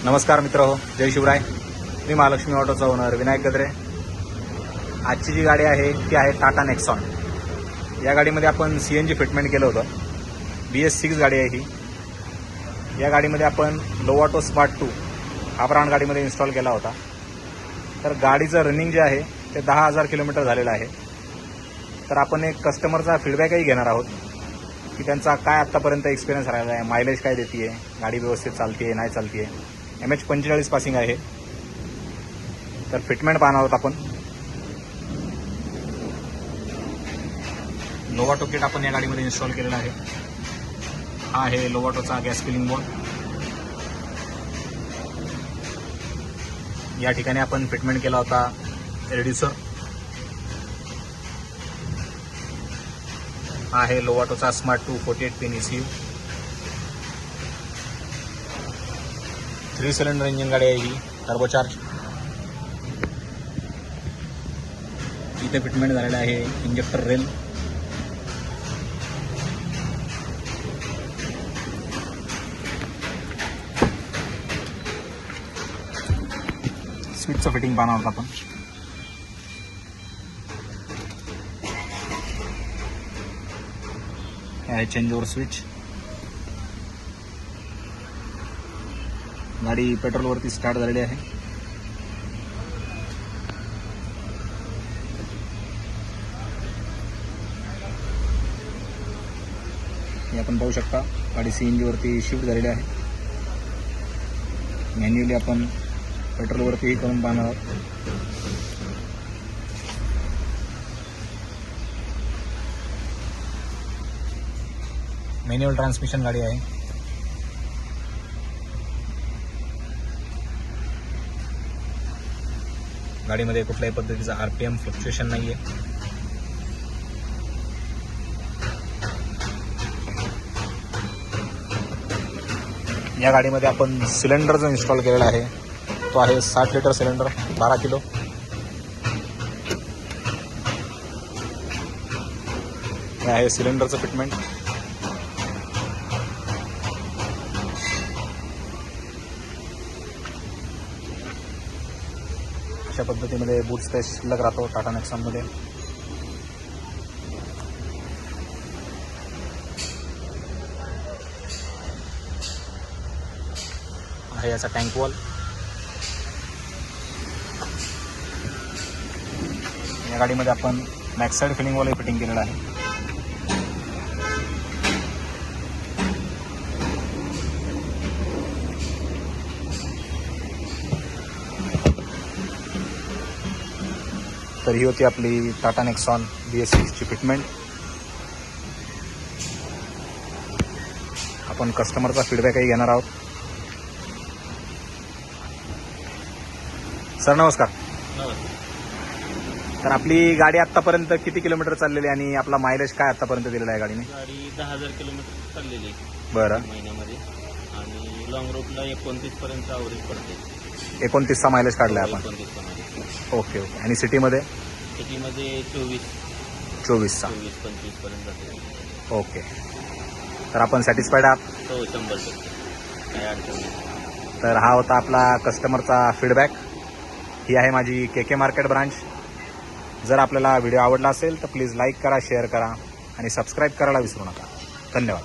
नमस्कार मित्रहो, जय शिवराय. मी महालक्ष्मी ऑटोचा ओनर विनायक गद्रे. आजची जी गाडी आहे ती आहे टाटा नेक्सॉन. या गाडीमध्ये आपण CNG फिटमेंट केलं होतं. BS6 गाडी आहे ही. या गाडीमध्ये आपण लोवाटो स्मार्ट 2 हा ब्रँड गाडीमध्ये इन्स्टॉल केला होता. तर गाडीचं रनिंग जे आहे ते 10,000 किलोमीटर झालेलं आहे. तर आपण एक कस्टमरचा फीडबॅकही घेणार आहोत की त्यांचा काय आत्तापर्यंत एक्सपिरियन्स राहिला आहे, मायलेज काय देते आहे, गाडी व्यवस्थित चालते आहे नाही चालते आहे. MH45 पासिंग आहे. तर फिटमेंट पाहणार आहोत आपण. लोवाटो किट आपण या गाडीमध्ये इन्स्टॉल केलेला आहे. हा आहे लोवाटोचा गॅस फिलिंग बोर्ड. या ठिकाणी आपण फिटमेंट केला होता रेड्युसर. हा आहे लोवाटोचा smart 2 48 pin ECU. 3 cylinder engine गाडी आहे ही, टर्बोचार्ज. इथे फिटमेंट झालेलं आहे इंजेक्टर रेल. स्विचचं फिटिंग पाहणार आहोत आपण. हे आहे चेंज ओव्हर स्विच. गाडी पेट्रोलवरती स्टार्ट झालेली आहे. हे आपण पाहू शकता गाडी CNG वरती शिफ्ट झालेली आहे. मॅन्युअली आपण पेट्रोलवरतीही करून पाहणार आहोत. मॅन्युअल ट्रान्समिशन गाडी आहे. गाडीमध्ये कुठल्याही पद्धतीचा RPM फ्लक्च्युएशन नाहीये. या गाडीमध्ये आपण सिलेंडर जो इन्स्टॉल केलेला आहे तो आहे 60 लिटर सिलेंडर, 12 किलो. हे आहे सिलेंडरचं फिटमेंट. अशा पद्धतीमध्ये बूट स्पेस शिल्लक राहतो टाटा नेक्सॉनमध्ये. आहे याचा टँक वॉल. या गाडीमध्ये आपण back side filling wall fitting केलेलं आहे. तर ही होती आपली टाटा नेक्सॉन BS6 ची फिटमेंट. आपण कस्टमरचा फीडबॅकही घेणार आहोत. सर नमस्कार. तर आपली गाडी आतापर्यंत किती किलोमीटर चाललेली आणि आपला मायलेज काय आतापर्यंत दिलेला आहे गाडीने? गाडी 10,000 किलोमीटर चाललेली आहे बरं. महिन्यामध्ये. आणि लॉंग रूटला 29 पर्यंत ॲव्हरेज पडते. 29चा मायलेज काढलाय आपण. 29 ओके. आणि सिटीमध्ये? सिटीमध्ये 24चा. 24-25 पर्यंत जाते. ओके. तर आपण सॅटिस्फाईड आहात? हो, 100%. काही अडचण नाही. तर हा होता आपला कस्टमरचा फीडबॅक. ही आहे माझी KK मार्केट ब्रांच. जर आपल्याला व्हिडिओ आवडला असेल तर प्लीज लाईक करा, शेअर करा आणि सबस्क्राईब करायला विसरू नका. धन्यवाद.